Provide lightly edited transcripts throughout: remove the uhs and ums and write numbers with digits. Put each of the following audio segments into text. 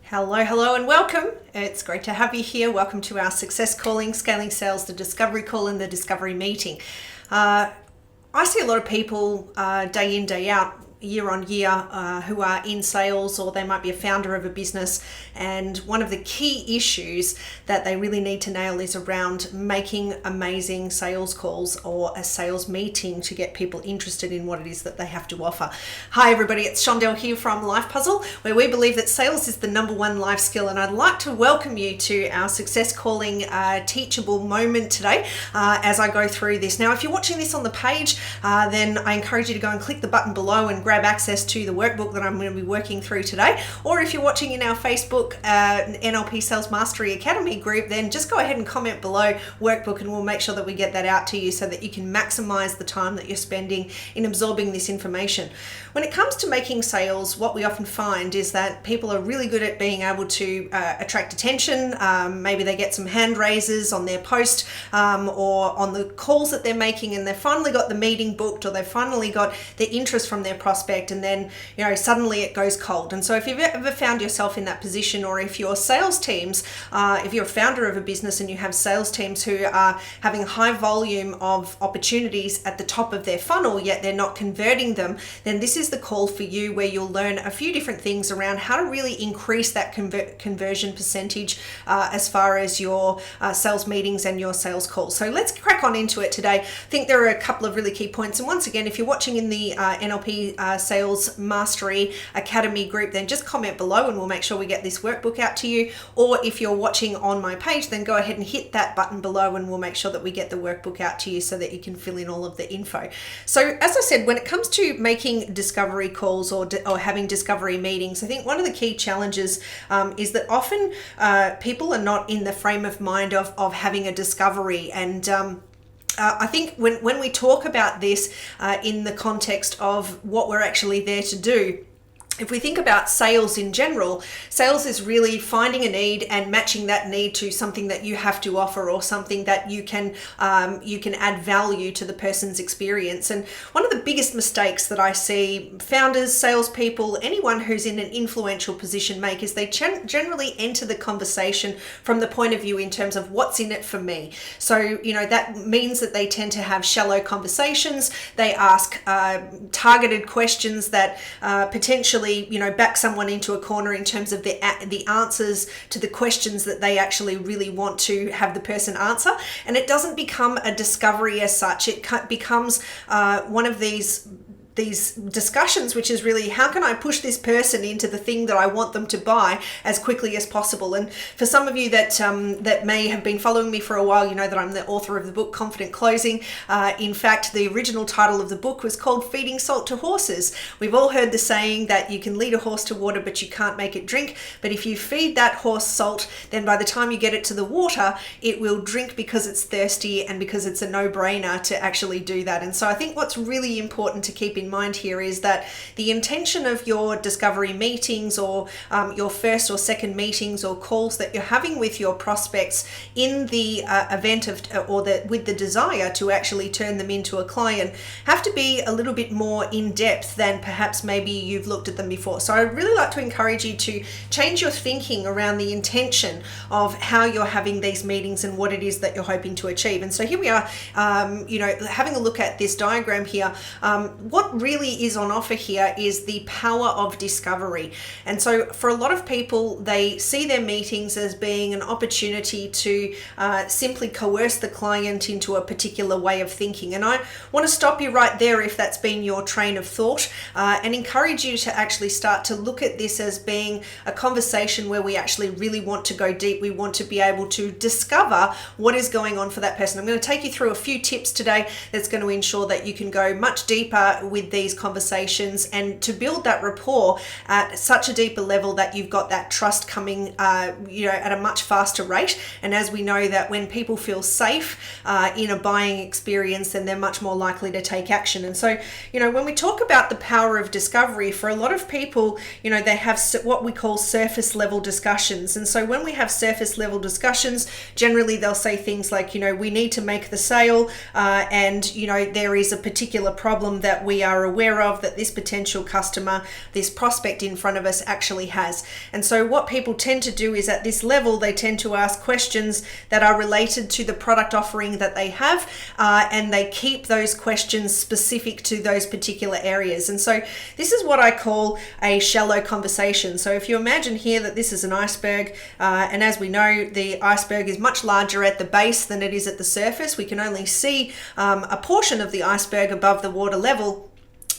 Hello, and welcome. It's great to have you here. Welcome to our Success Calling, Scaling Sales, the Discovery Call, and the Discovery Meeting. I see a lot of people day in, day out, year on year, who are in sales, or they might be a founder of a business. And one of the key issues that they really need to nail is around making amazing sales calls or a sales meeting to get people interested in what it is that they have to offer. Hi everybody, it's Shondell here from Life Puzzle, where we believe that sales is the number one life skill. And I'd like to welcome you to our Success Calling teachable moment today as I go through this. Now, if you're watching this on the page, then I encourage you to go and click the button below and grab access to the workbook that I'm going to be working through today. Or if you're watching in our Facebook NLP Sales Mastery Academy group, then just go ahead and comment below workbook and we'll make sure that we get that out to you so that you can maximize the time that you're spending in absorbing this information. When it comes to making sales, what we often find is that people are really good at being able to attract attention. Maybe they get some hand raises on their post or on the calls that they're making, and they've finally got the meeting booked, or they've finally got the interest from their prospect, and then suddenly it goes cold. And so if you've ever found yourself in that position, or if your sales teams, if you're a founder of a business and you have sales teams who are having a high volume of opportunities at the top of their funnel, yet they're not converting them, then this is the call for you, where you'll learn a few different things around how to really increase that conversion percentage as far as your sales meetings and your sales calls. So let's crack on into it today. I think there are a couple of really key points. And once again, if you're watching in the NLP Sales Mastery Academy group, then just comment below and we'll make sure we get this workbook out to you. Or if you're watching on my page, then go ahead and hit that button below and we'll make sure that we get the workbook out to you so that you can fill in all of the info. So as I said, when it comes to making discovery calls or having discovery meetings, I think one of the key challenges is that often people are not in the frame of mind of having a discovery. And I think when we talk about this in the context of what we're actually there to do, if we think about sales in general, sales is really finding a need and matching that need to something that you have to offer, or something that you can add value to the person's experience. And one of the biggest mistakes that I see founders, salespeople, anyone who's in an influential position make is they generally enter the conversation from the point of view in terms of what's in it for me. So, that means that they tend to have shallow conversations. They ask targeted questions that potentially back someone into a corner in terms of the answers to the questions that they actually really want to have the person answer. And it doesn't become a discovery as such. It becomes one of these discussions, which is really, how can I push this person into the thing that I want them to buy as quickly as possible? And for some of you that may have been following me for a while, you know that I'm the author of the book Confident Closing. In fact, the original title of the book was called Feeding Salt to Horses. We've all heard the saying that you can lead a horse to water, but you can't make it drink. But if you feed that horse salt, then by the time you get it to the water, it will drink because it's thirsty and because it's a no-brainer to actually do that. And so I think what's really important to keep in mind here is that the intention of your discovery meetings, or your first or second meetings or calls that you're having with your prospects in the event of, with the desire to actually turn them into a client, have to be a little bit more in depth than perhaps maybe you've looked at them before. So I'd really like to encourage you to change your thinking around the intention of how you're having these meetings and what it is that you're hoping to achieve. And so here we are, having a look at this diagram here. What really is on offer here is the power of discovery. And so for a lot of people, they see their meetings as being an opportunity to simply coerce the client into a particular way of thinking. And I want to stop you right there if that's been your train of thought, and encourage you to actually start to look at this as being a conversation where we actually really want to go deep. We want to be able to discover what is going on for that person. I'm going to take you through a few tips today that's going to ensure that you can go much deeper with these conversations and to build that rapport at such a deeper level that you've got that trust coming at a much faster rate. And as we know, that when people feel safe in a buying experience, then they're much more likely to take action. And so when we talk about the power of discovery, for a lot of people, they have what we call surface level discussions. And so when we have surface level discussions, generally they'll say things like, we need to make the sale, and there is a particular problem that we are are aware of that this potential customer, this prospect in front of us actually has. And so what people tend to do is at this level, they tend to ask questions that are related to the product offering that they have, and they keep those questions specific to those particular areas. And so this is what I call a shallow conversation. So if you imagine here that this is an iceberg, and as we know, the iceberg is much larger at the base than it is at the surface. We can only see a portion of the iceberg above the water level.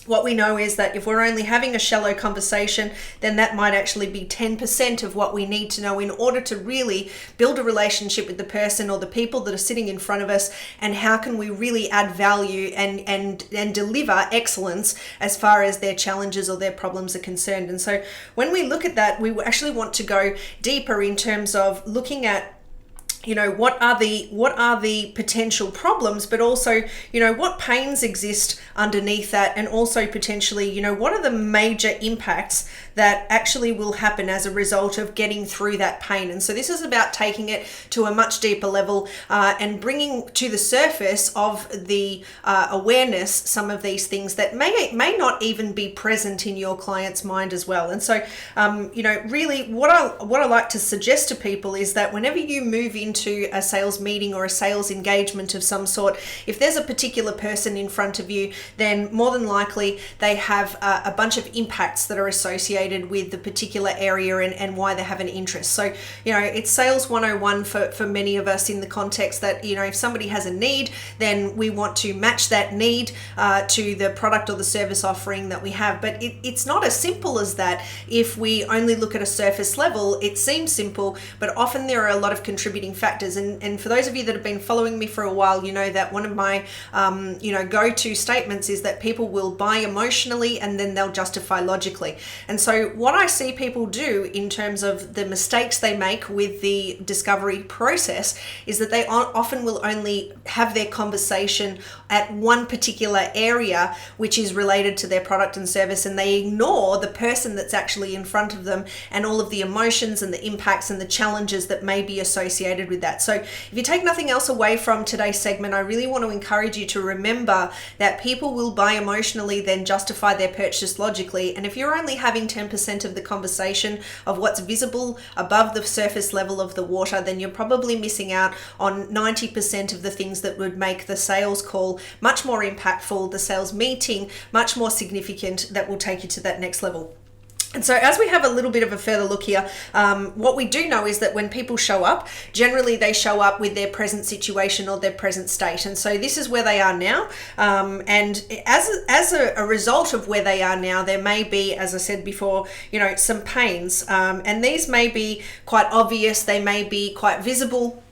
What we know is that if we're only having a shallow conversation, then that might actually be 10% of what we need to know in order to really build a relationship with the person or the people that are sitting in front of us, and how can we really add value and deliver excellence as far as their challenges or their problems are concerned. And so when we look at that, we actually want to go deeper in terms of looking at, what are the potential problems, but also, what pains exist underneath that, and also potentially, what are the major impacts that actually will happen as a result of getting through that pain. And so this is about taking it to a much deeper level, and bringing to the surface of the awareness some of these things that may not even be present in your client's mind as well. And so, really what I like to suggest to people is that whenever you move into a sales meeting or a sales engagement of some sort, if there's a particular person in front of you, then more than likely they have a bunch of impacts that are associated with the particular area and why they have an interest. So, it's sales 101 for many of us, in the context that, if somebody has a need, then we want to match that need to the product or the service offering that we have. But it's not as simple as that. If we only look at a surface level, it seems simple, but often there are a lot of contributing factors. And for those of you that have been following me for a while, you know that one of my go-to statements is that people will buy emotionally and then they'll justify logically. And so what I see people do in terms of the mistakes they make with the discovery process is that they often will only have their conversation at one particular area which is related to their product and service, and they ignore the person that's actually in front of them and all of the emotions and the impacts and the challenges that may be associated with that. So if you take nothing else away from today's segment, I really want to encourage you to remember that people will buy emotionally, then justify their purchase logically. And if you're only having 10% of the conversation of what's visible above the surface level of the water, then you're probably missing out on 90% of the things that would make the sales call much more impactful, the sales meeting much more significant, that will take you to that next level. And so as we have a little bit of a further look here, what we do know is that when people show up, generally they show up with their present situation or their present state. And so this is where they are now. And as a result of where they are now, there may be, as I said before, some pains. And these may be quite obvious. They may be quite visible.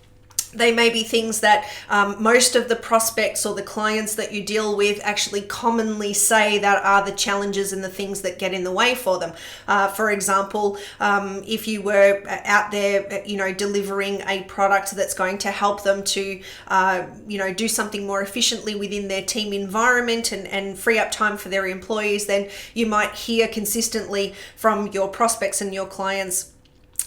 They may be things that most of the prospects or the clients that you deal with actually commonly say that are the challenges and the things that get in the way for them. For example, if you were out there, delivering a product that's going to help them to, do something more efficiently within their team environment and free up time for their employees, then you might hear consistently from your prospects and your clients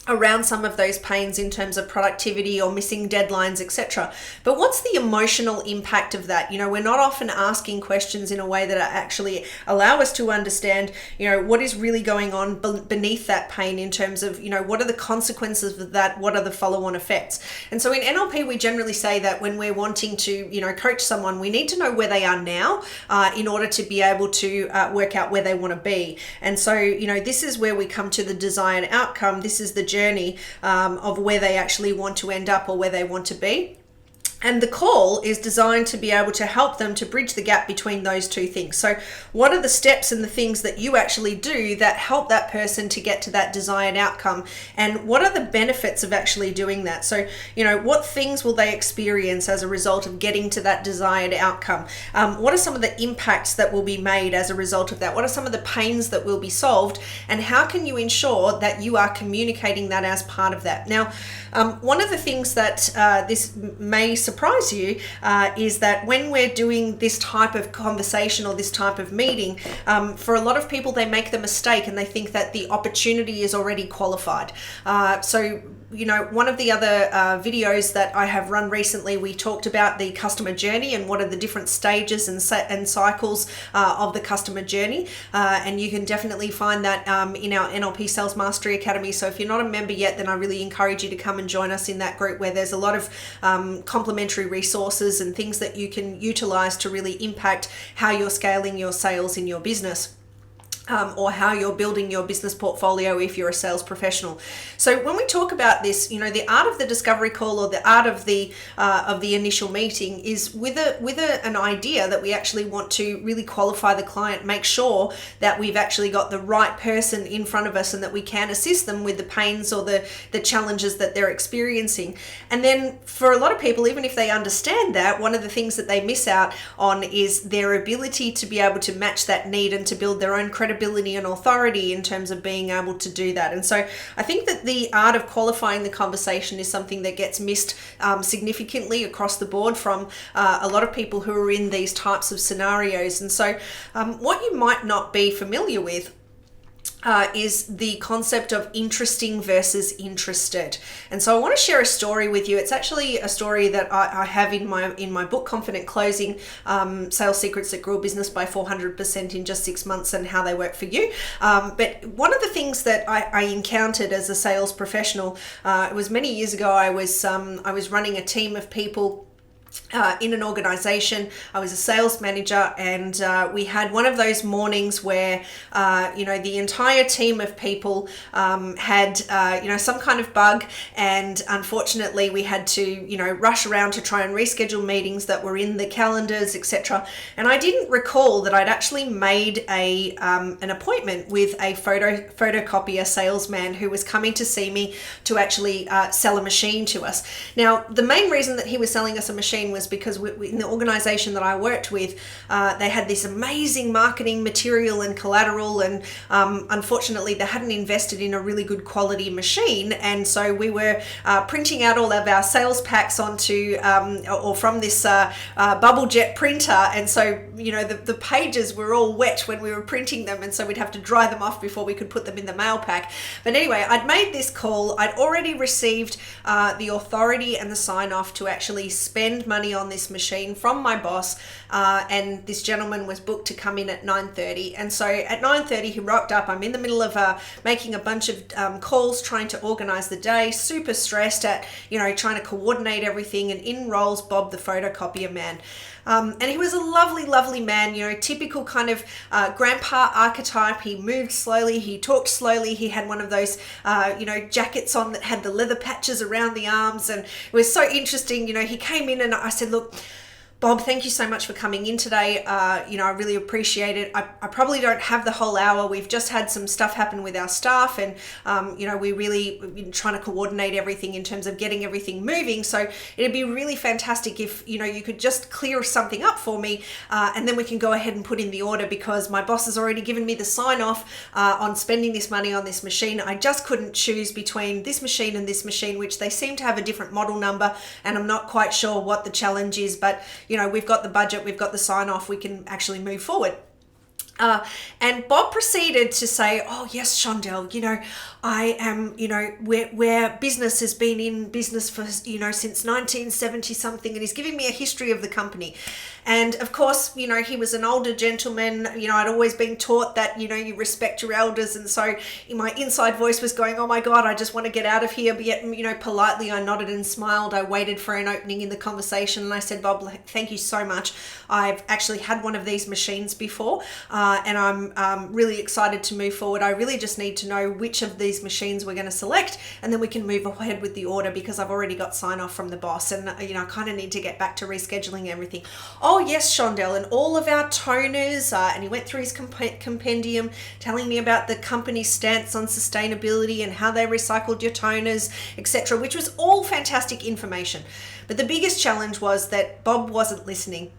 around some of those pains in terms of productivity or missing deadlines, etc. But what's the emotional impact of that? We're not often asking questions in a way that actually allow us to understand, what is really going on beneath that pain in terms of, what are the consequences of that? What are the follow-on effects? And so in NLP, we generally say that when we're wanting to, coach someone, we need to know where they are now in order to be able to work out where they want to be. And so, this is where we come to the desired outcome. This is the journey of where they actually want to end up or where they want to be. And the call is designed to be able to help them to bridge the gap between those two things. So what are the steps and the things that you actually do that help that person to get to that desired outcome? And what are the benefits of actually doing that? So, what things will they experience as a result of getting to that desired outcome? What are some of the impacts that will be made as a result of that? What are some of the pains that will be solved? And how can you ensure that you are communicating that as part of that? Now, one of the things that this may surprise you is that when we're doing this type of conversation or this type of meeting, for a lot of people, they make the mistake and they think that the opportunity is already qualified. So one of the other videos that I have run recently, we talked about the customer journey and what are the different stages and cycles of the customer journey. And you can definitely find that in our NLP Sales Mastery Academy. So if you're not a member yet, then I really encourage you to come and join us in that group, where there's a lot of complementary resources and things that you can utilize to really impact how you're scaling your sales in your business. Or how you're building your business portfolio if you're a sales professional. So when we talk about this, the art of the discovery call, or the art of the initial meeting, is with an idea that we actually want to really qualify the client, make sure that we've actually got the right person in front of us, and that we can assist them with the pains or the challenges that they're experiencing. And then for a lot of people, even if they understand that, one of the things that they miss out on is their ability to be able to match that need and to build their own credibility and authority in terms of being able to do that. And so I think that the art of qualifying the conversation is something that gets missed significantly across the board from a lot of people who are in these types of scenarios. And so what you might not be familiar with is the concept of interesting versus interested. And so I want to share a story with you. It's actually a story that I have in my book, Confident Closing, Sales Secrets That Grew a Business by 400% in Just 6 Months, and how they work for you. But one of the things that I encountered as a sales professional, it was many years ago. I was running a team of people in an organization. I was a sales manager, and we had one of those mornings where the entire team of people had some kind of bug, and unfortunately we had to rush around to try and reschedule meetings that were in the calendars, etc. And I didn't recall that I'd actually made an appointment with a photocopier salesman who was coming to see me to actually sell a machine to us. Now, the main reason that he was selling us a machine was because in the organization that I worked with, they had this amazing marketing material and collateral, and unfortunately they hadn't invested in a really good quality machine. And so we were printing out all of our sales packs onto or from this bubble jet printer, and so the pages were all wet when we were printing them, and so we'd have to dry them off before we could put them in the mail pack. But anyway, I'd made this call. I'd already received the authority and the sign off to actually spend money on this machine from my boss, and this gentleman was booked to come in at 9:30. And so at 9:30 he rocked up. I'm in the middle of making a bunch of calls, trying to organize the day, super stressed at trying to coordinate everything, and in rolls Bob, the photocopier man. And he was a lovely, lovely man, typical kind of grandpa archetype. He moved slowly, he talked slowly, he had one of those, jackets on that had the leather patches around the arms, and it was so interesting. He came in and I said, "Look, Bob, thank you so much for coming in today. I really appreciate it. I probably don't have the whole hour. We've just had some stuff happen with our staff, and, we really been trying to coordinate everything in terms of getting everything moving. So it'd be really fantastic if, you could just clear something up for me, and then we can go ahead and put in the order, because my boss has already given me the sign off on spending this money on this machine. I just couldn't choose between this machine and this machine, which they seem to have a different model number, and I'm not quite sure what the challenge is, but we've got the budget, we've got the sign off, we can actually move forward." And Bob proceeded to say, "Oh yes, Shondell, I am, where business has been in business for, since 1970 something, and he's giving me a history of the company." And of course, he was an older gentleman. I'd always been taught that, you respect your elders. And so my inside voice was going, "Oh my God, I just want to get out of here." But yet, politely I nodded and smiled. I waited for an opening in the conversation, and I said, "Bob, thank you so much. I've actually had one of these machines before, and I'm really excited to move forward. I really just need to know which of these machines we're going to select, and then we can move ahead with the order, because I've already got sign off from the boss, and I kind of need to get back to rescheduling everything." "Oh yes, Shondell, and all of our toners," and he went through his compendium telling me about the company's stance on sustainability and how they recycled your toners, etc., which was all fantastic information. But the biggest challenge was that Bob wasn't listening.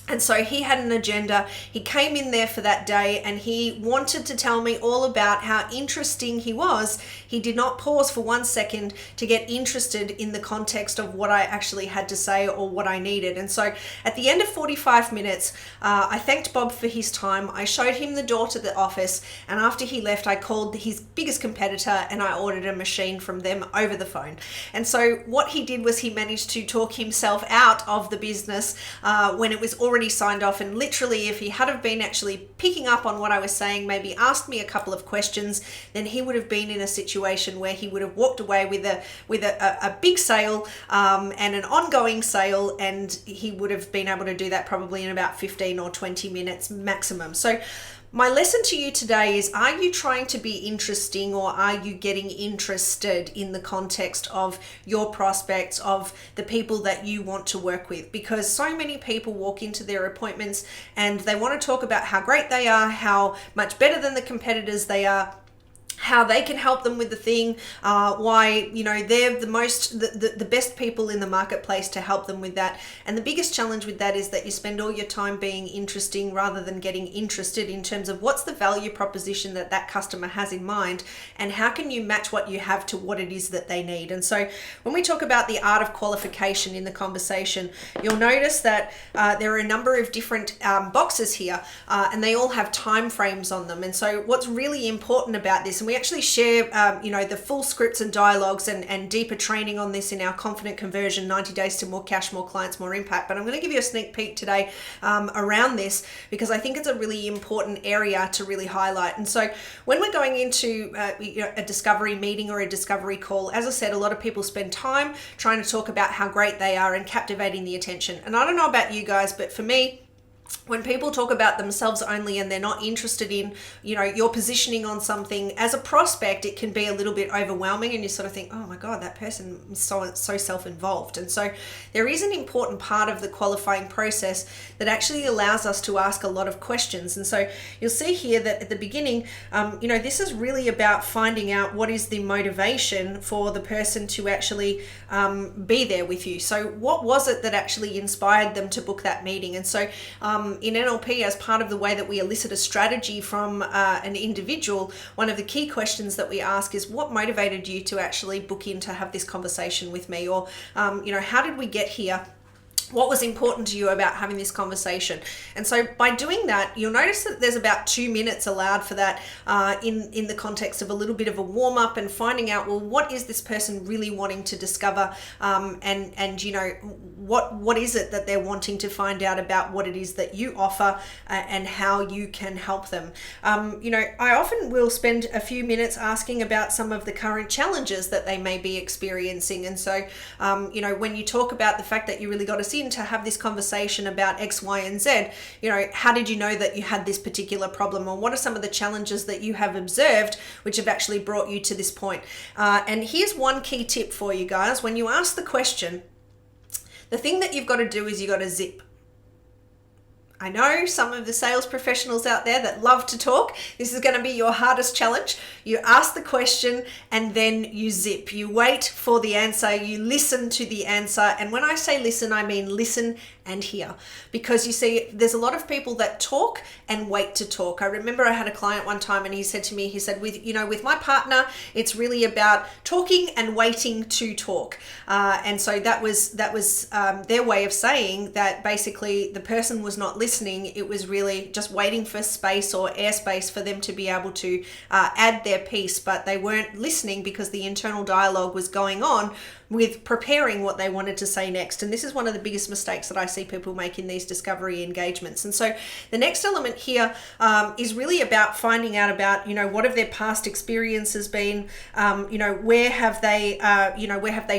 And so he had an agenda. He came in there for that day and he wanted to tell me all about how interesting he was. He did not pause for 1 second to get interested in the context of what I actually had to say or what I needed. And so at the end of 45 minutes, I thanked Bob for his time. I showed him the door to the office. And after he left, I called his biggest competitor and I ordered a machine from them over the phone. And so what he did was he managed to talk himself out of the business when it was already signed off. And literally, if he had have been actually picking up on what I was saying, maybe asked me a couple of questions, then he would have been in a situation where he would have walked away with a big sale and an ongoing sale, and he would have been able to do that probably in about 15 or 20 minutes maximum. So my lesson to you today is, are you trying to be interesting, or are you getting interested in the context of your prospects, of the people that you want to work with? Because so many people walk into their appointments and they want to talk about how great they are, how much better than the competitors they are, how they can help them with the thing, why they're the best people in the marketplace to help them with that. And the biggest challenge with that is that you spend all your time being interesting rather than getting interested in terms of what's the value proposition that that customer has in mind, and how can you match what you have to what it is that they need. And so when we talk about the art of qualification in the conversation, you'll notice that there are a number of different boxes here, and they all have time frames on them. And so what's really important about this, and we actually share the full scripts and dialogues and deeper training on this in our Confident Conversion 90 Days to More Cash, More Clients, More Impact. But I'm going to give you a sneak peek today around this, because I think it's a really important area to really highlight. And so when we're going into a discovery meeting or a discovery call, as I said, a lot of people spend time trying to talk about how great they are and captivating the attention. And I don't know about you guys, but for me, when people talk about themselves only and they're not interested in, your positioning on something, as a prospect, it can be a little bit overwhelming, and you sort of think, oh my God, that person is so self-involved. And so there is an important part of the qualifying process that actually allows us to ask a lot of questions. And so you'll see here that at the beginning, this is really about finding out what is the motivation for the person to actually be there with you. So what was it that actually inspired them to book that meeting? And so in NLP, as part of the way that we elicit a strategy from an individual, one of the key questions that we ask is, what motivated you to actually book in to have this conversation with me? Or, how did we get here? What was important to you about having this conversation? And so by doing that, you'll notice that there's about 2 minutes allowed for that in the context of a little bit of a warm up and finding out, well, what is this person really wanting to discover? What is it that they're wanting to find out about what it is that you offer and how you can help them? I often will spend a few minutes asking about some of the current challenges that they may be experiencing. And so, when you talk about the fact that you really got us in to have this conversation about X, Y, and Z, how did you know that you had this particular problem, or what are some of the challenges that you have observed which have actually brought you to this point? And here's one key tip for you guys. When you ask the question, the thing that you've got to do is you've got to zip. I know some of the sales professionals out there that love to talk. This is going to be your hardest challenge. You ask the question and then you zip. You wait for the answer. You listen to the answer. And when I say listen, I mean listen and hear. Because you see, there's a lot of people that talk and wait to talk. I remember I had a client one time and he said to me, with my partner, it's really about talking and waiting to talk. And so that was their way of saying that basically the person was not listening. It was really just waiting for space or airspace for them to be able to add their piece, but they weren't listening because the internal dialogue was going on with preparing what they wanted to say next. And this is one of the biggest mistakes that I see people make in these discovery engagements. And so the next element here is really about finding out about, what have their past experiences been? Where have they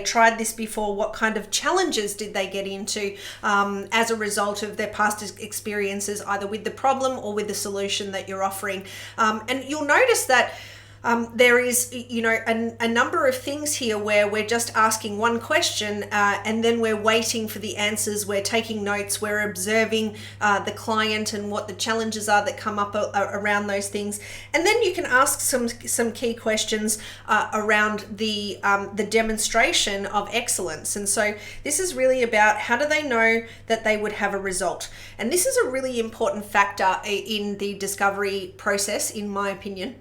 tried this before? What kind of challenges did they get into as a result of their past experiences, either with the problem or with the solution that you're offering? And you'll notice that There is, a number of things here where we're just asking one question and then we're waiting for the answers. We're taking notes. We're observing the client and what the challenges are that come up around those things. And then you can ask some key questions around the demonstration of excellence. And so this is really about how do they know that they would have a result. And this is a really important factor in the discovery process, in my opinion.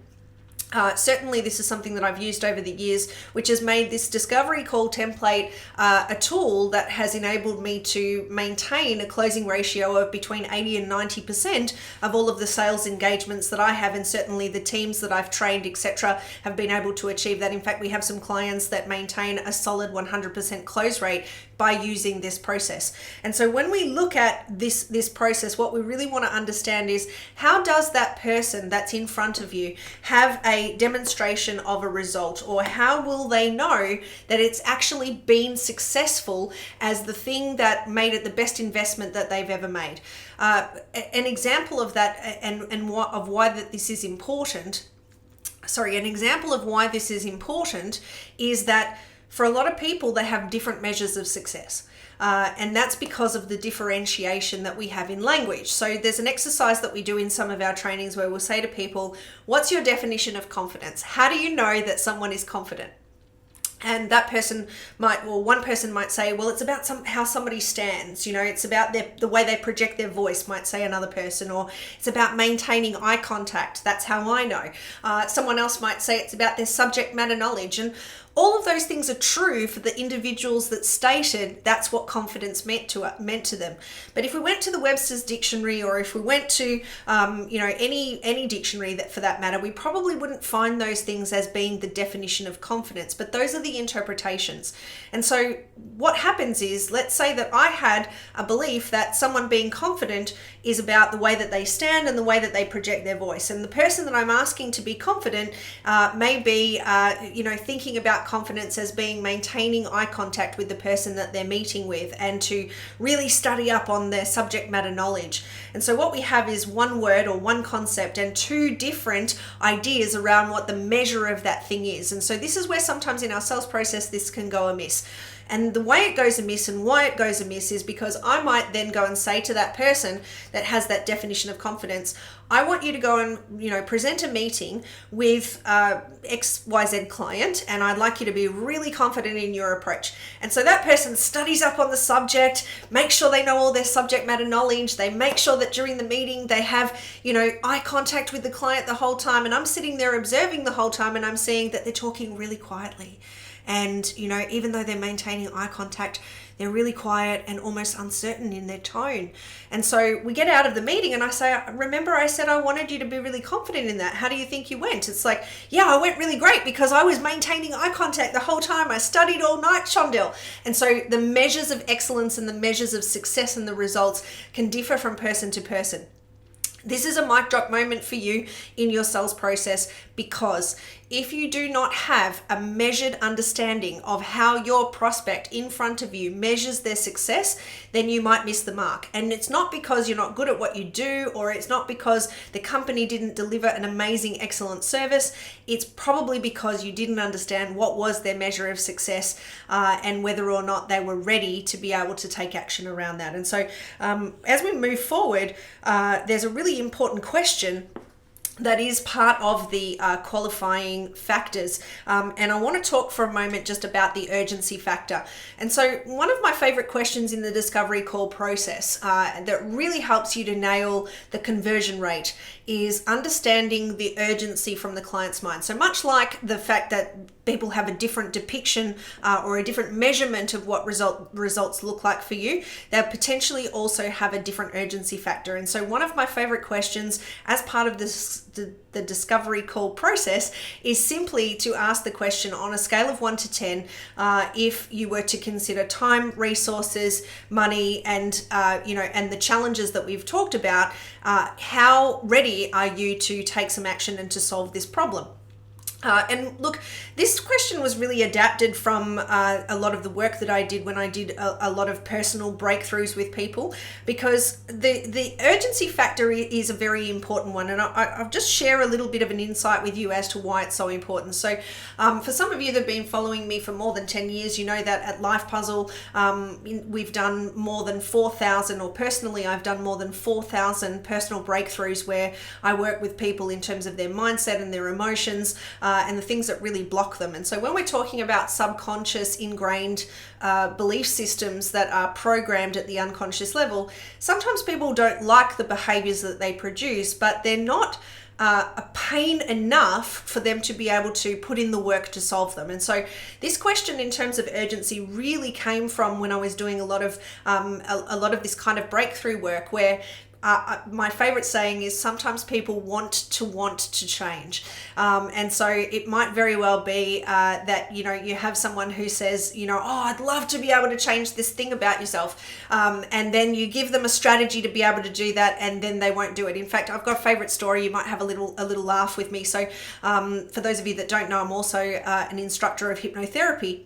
Certainly this is something that I've used over the years, which has made this discovery call template a tool that has enabled me to maintain a closing ratio of between 80 and 90% of all of the sales engagements that I have, and certainly the teams that I've trained, etc., have been able to achieve that. In fact, we have some clients that maintain a solid 100% close rate by using this process. And so when we look at this process, what we really want to understand is, how does that person that's in front of you have a demonstration of a result, or how will they know that it's actually been successful as the thing that made it the best investment that they've ever made? An example of that of why that this is important. An example of why this is important is that for a lot of people, they have different measures of success. And that's because of the differentiation that we have in language. So there's an exercise that we do in some of our trainings where we'll say to people, what's your definition of confidence? How do you know that someone is confident? And that person one person might say, well, it's about how somebody stands, it's about the way they project their voice, might say another person, or it's about maintaining eye contact. That's how I know. Someone else might say it's about their subject matter knowledge. And all of those things are true for the individuals that stated that's what confidence meant to them. But if we went to the Webster's dictionary, or if we went to any dictionary that for that matter, we probably wouldn't find those things as being the definition of confidence. But those are the interpretations. And so what happens is, let's say that I had a belief that someone being confident is about the way that they stand and the way that they project their voice. And the person that I'm asking to be confident may be, thinking about confidence as being maintaining eye contact with the person that they're meeting with, and to really study up on their subject matter knowledge. And so what we have is one word or one concept and two different ideas around what the measure of that thing is. And so this is where sometimes in our sales process this can go amiss. And the way it goes amiss and why it goes amiss is because I might then go and say to that person that has that definition of confidence, I want you to go and, present a meeting with XYZ client, and I'd like you to be really confident in your approach. And so that person studies up on the subject, make sure they know all their subject matter knowledge. They make sure that during the meeting they have, eye contact with the client the whole time. And I'm sitting there observing the whole time, and I'm seeing that they're talking really quietly. And, even though they're maintaining eye contact, they're really quiet and almost uncertain in their tone. And so we get out of the meeting and I say, remember I said I wanted you to be really confident in that. How do you think you went? It's like, yeah, I went really great because I was maintaining eye contact the whole time. I studied all night, Shondell. And so the measures of excellence and the measures of success and the results can differ from person to person. This is a mic drop moment for you in your sales process, because if you do not have a measured understanding of how your prospect in front of you measures their success, then you might miss the mark. And it's not because you're not good at what you do, or it's not because the company didn't deliver an amazing, excellent service. It's probably because you didn't understand what was their measure of success and whether or not they were ready to be able to take action around that. And so as we move forward, there's a really important question that is part of the qualifying factors. And I want to talk for a moment just about the urgency factor. And so one of my favorite questions in the discovery call process that really helps you to nail the conversion rate is understanding the urgency from the client's mind. So much like the fact that people have a different depiction or a different measurement of what results look like for you, they'll potentially also have a different urgency factor. And so one of my favorite questions as part of the discovery call process is simply to ask the question on a scale of 1 to 10, if you were to consider time, resources, money, and and the challenges that we've talked about, how ready are you to take some action and to solve this problem? And look, this question was really adapted from a lot of the work that I did when I did a lot of personal breakthroughs with people, because the urgency factor is a very important one. And I'll just share a little bit of an insight with you as to why it's so important. So for some of you that have been following me for more than 10 years, you know that at Life Puzzle, we've done more than 4,000, or personally, I've done more than 4,000 personal breakthroughs where I work with people in terms of their mindset and their emotions, and the things that really block them. And so when we're talking about subconscious ingrained belief systems that are programmed at the unconscious level, sometimes people don't like the behaviors that they produce, but they're not a pain enough for them to be able to put in the work to solve them. And so this question in terms of urgency really came from when I was doing a lot of this kind of breakthrough work, where my favorite saying is sometimes people want to change. And so it might very well be that, you have someone who says, oh, I'd love to be able to change this thing about yourself. And then you give them a strategy to be able to do that, and then they won't do it. In fact, I've got a favorite story. You might have a little laugh with me. So for those of you that don't know, I'm also an instructor of hypnotherapy.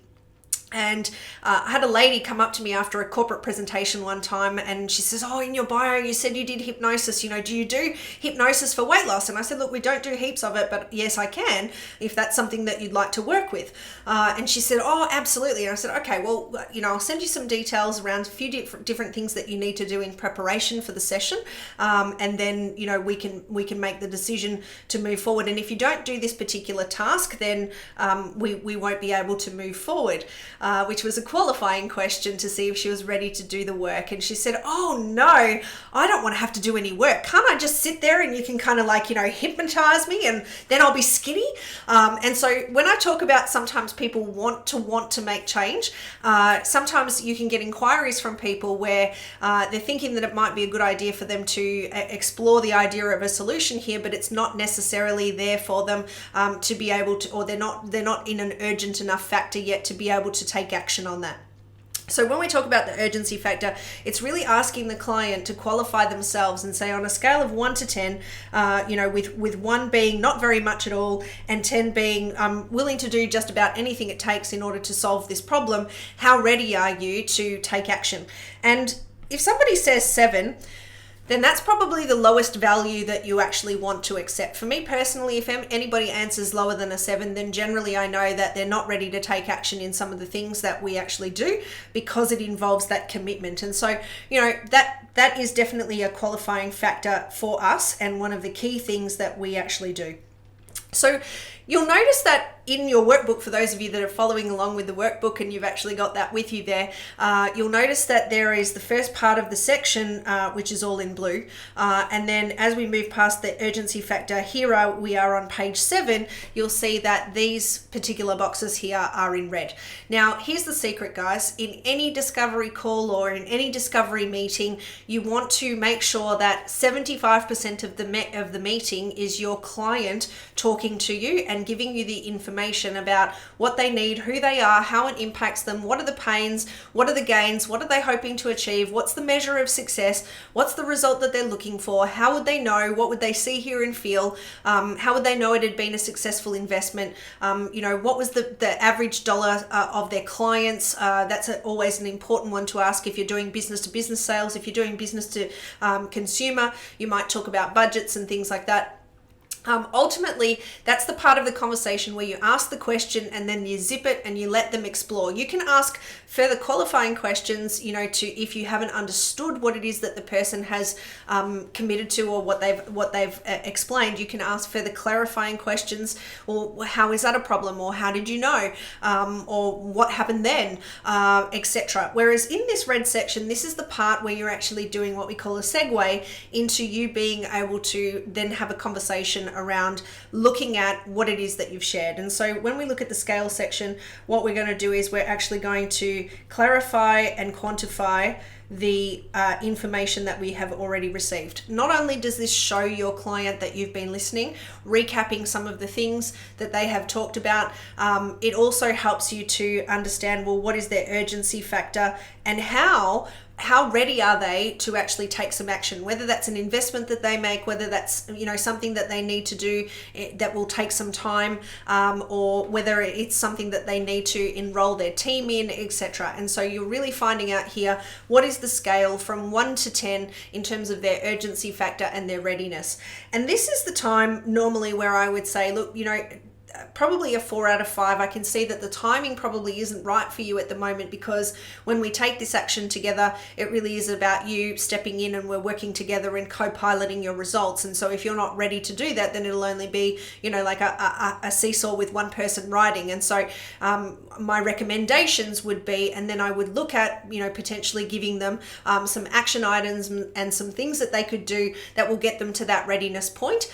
And I had a lady come up to me after a corporate presentation one time, and she says, oh, in your bio, you said you did hypnosis. Do you do hypnosis for weight loss? And I said, look, we don't do heaps of it, but yes, I can, if that's something that you'd like to work with. And she said, oh, absolutely. And I said, okay, well, I'll send you some details around a few different things that you need to do in preparation for the session. And then, we can make the decision to move forward. And if you don't do this particular task, then we won't be able to move forward. Which was a qualifying question to see if she was ready to do the work. And she said, oh no, I don't want to have to do any work. Can't I just sit there and you can kind of hypnotize me and then I'll be skinny? And so when I talk about sometimes people want to make change, sometimes you can get inquiries from people where they're thinking that it might be a good idea for them to explore the idea of a solution here, but it's not necessarily there for them to be able to, or they're not in an urgent enough factor yet to be able to take action on that. So when we talk about the urgency factor, it's really asking the client to qualify themselves and say, on a scale of 1 to 10, with 1 being not very much at all and 10 being willing to do just about anything it takes in order to solve this problem, how ready are you to take action? And if somebody says 7, then that's probably the lowest value that you actually want to accept. For me personally, if anybody answers lower than a 7, then generally I know that they're not ready to take action in some of the things that we actually do, because it involves that commitment. And so, that is definitely a qualifying factor for us, and one of the key things that we actually do. So you'll notice that in your workbook, for those of you that are following along with the workbook and you've actually got that with you there, you'll notice that there is the first part of the section, which is all in blue. And then as we move past the urgency factor, we are on page 7, you'll see that these particular boxes here are in red. Now, here's the secret, guys. In any discovery call or in any discovery meeting, you want to make sure that 75% of the meeting is your client talking to you and giving you the information about what they need, who they are, how it impacts them, what are the pains, what are the gains, what are they hoping to achieve, what's the measure of success, what's the result that they're looking for, how would they know, what would they see, hear and feel, how would they know it had been a successful investment, what was the average dollar of their clients. That's always an important one to ask if you're doing business to business sales. If you're doing business to consumer, you might talk about budgets and things like that. Ultimately, that's the part of the conversation where you ask the question and then you zip it and you let them explore. You can ask further qualifying questions, if you haven't understood what it is that the person has committed to or what they've explained. You can ask further clarifying questions, or how is that a problem, or how did you know, or what happened then, etc. Whereas in this red section, this is the part where you're actually doing what we call a segue into you being able to then have a conversation around looking at what it is that you've shared. And so when we look at the scale section, what we're going to do is we're actually going to clarify and quantify the information that we have already received. Not only does this show your client that you've been listening, recapping some of the things that they have talked about, it also helps you to understand, well, what is their urgency factor and how how ready are they to actually take some action, whether that's an investment that they make, whether that's something that they need to do that will take some time, or whether it's something that they need to enroll their team in, etc. And so you're really finding out here what is the scale from 1 to 10 in terms of their urgency factor and their readiness. And this is the time normally where I would say, look, probably a 4 out of 5. I can see that the timing probably isn't right for you at the moment, because when we take this action together, it really is about you stepping in and we're working together and co-piloting your results. And so if you're not ready to do that, then it'll only be, like a seesaw with one person riding. And so my recommendations would be, and then I would look at, potentially giving them some action items and some things that they could do that will get them to that readiness point,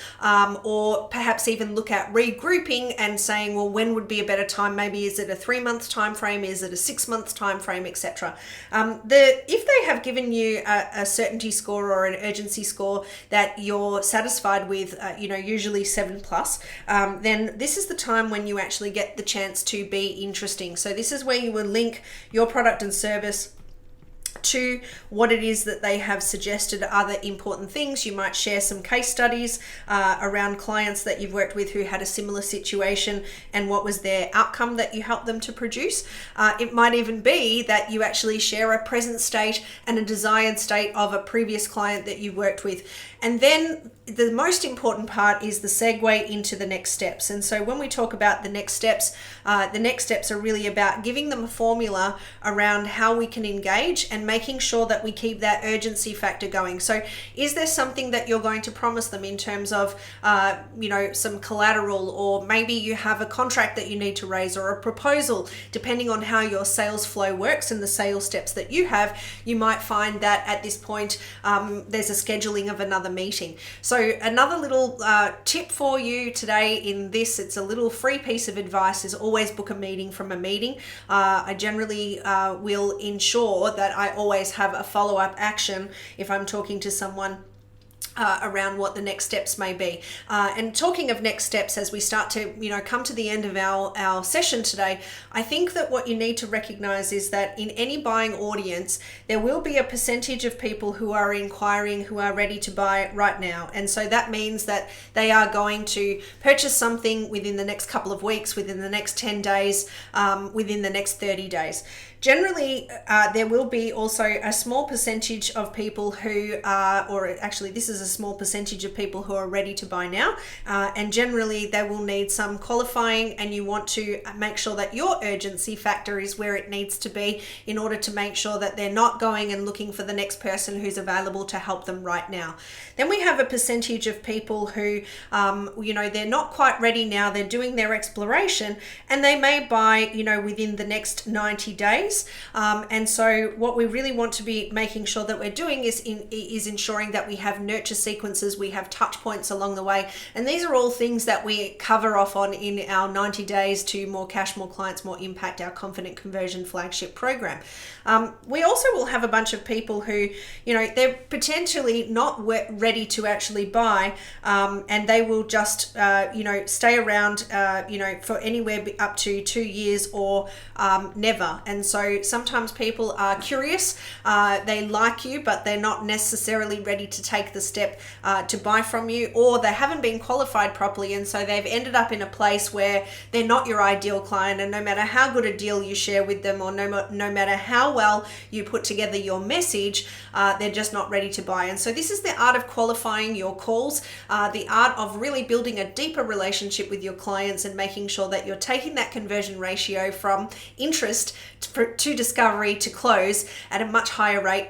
or perhaps even look at regrouping and saying, well, when would be a better time? Maybe is it a 3-month time frame? Is it a 6-month time frame, etc. If they have given you a certainty score or an urgency score that you're satisfied with, usually 7+, then this is the time when you actually get the chance to be interesting. So this is where you will link your product and service to what it is that they have suggested are the important things. You might share some case studies around clients that you've worked with who had a similar situation and what was their outcome that you helped them to produce. It might even be that you actually share a present state and a desired state of a previous client that you worked with. And then the most important part is the segue into the next steps. And so when we talk about the next steps are really about giving them a formula around how we can engage and making sure that we keep that urgency factor going. So is there something that you're going to promise them in terms of, some collateral, or maybe you have a contract that you need to raise, or a proposal, depending on how your sales flow works and the sales steps that you have. You might find that at this point, there's a scheduling of another meeting. So another little tip for you today in this, it's a little free piece of advice, is always book a meeting from a meeting. I generally will ensure that I always have a follow-up action if I'm talking to someone around what the next steps may be. And talking of next steps, as we start to come to the end of our session today, I think that what you need to recognize is that in any buying audience, there will be a percentage of people who are inquiring, who are ready to buy right now. And so that means that they are going to purchase something within the next couple of weeks, within the next 10 days, within the next 30 days. Generally, there will be also a small percentage of people who are, or actually this is a small percentage of people who are ready to buy now. And generally they will need some qualifying, and you want to make sure that your urgency factor is where it needs to be in order to make sure that they're not going and looking for the next person who's available to help them right now. Then we have a percentage of people who, they're not quite ready now. They're doing their exploration and they may buy, within the next 90 days. And so what we really want to be making sure that we're doing is ensuring that we have nurture sequences, we have touch points along the way. And these are all things that we cover off on in our 90 days to more cash, more clients, more impact, our Confident Conversion flagship program. We also will have a bunch of people who, they're potentially not ready to actually buy, and they will just, stay around, for anywhere up to 2 years or never. And so sometimes people are curious, they like you, but they're not necessarily ready to take the step to buy from you, or they haven't been qualified properly, and so they've ended up in a place where they're not your ideal client, and no matter how good a deal you share with them, or no matter how well you put together your message, they're just not ready to buy. And so this is the art of qualifying your calls, the art of really building a deeper relationship with your clients and making sure that you're taking that conversion ratio from interest to discovery to close at a much higher rate.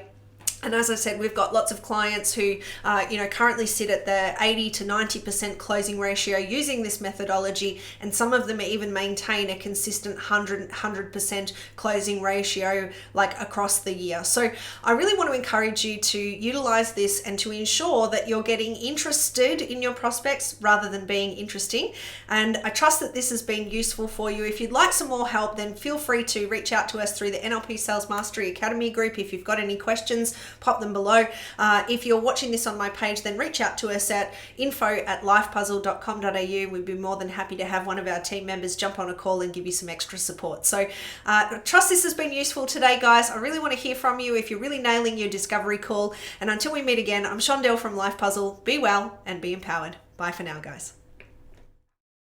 And as I said, we've got lots of clients who, currently sit at the 80 to 90% closing ratio using this methodology, and some of them even maintain a consistent 100% closing ratio like across the year. So I really want to encourage you to utilize this and to ensure that you're getting interested in your prospects rather than being interesting. And I trust that this has been useful for you. If you'd like some more help, then feel free to reach out to us through the NLP Sales Mastery Academy group if you've got any questions, pop them below. If you're watching this on my page, then reach out to us at info@lifepuzzle.com.au. We'd be more than happy to have one of our team members jump on a call and give you some extra support. So trust this has been useful today, guys. I really want to hear from you if you're really nailing your discovery call. And until we meet again, I'm Shondell from Life Puzzle. Be well and be empowered. Bye for now, guys.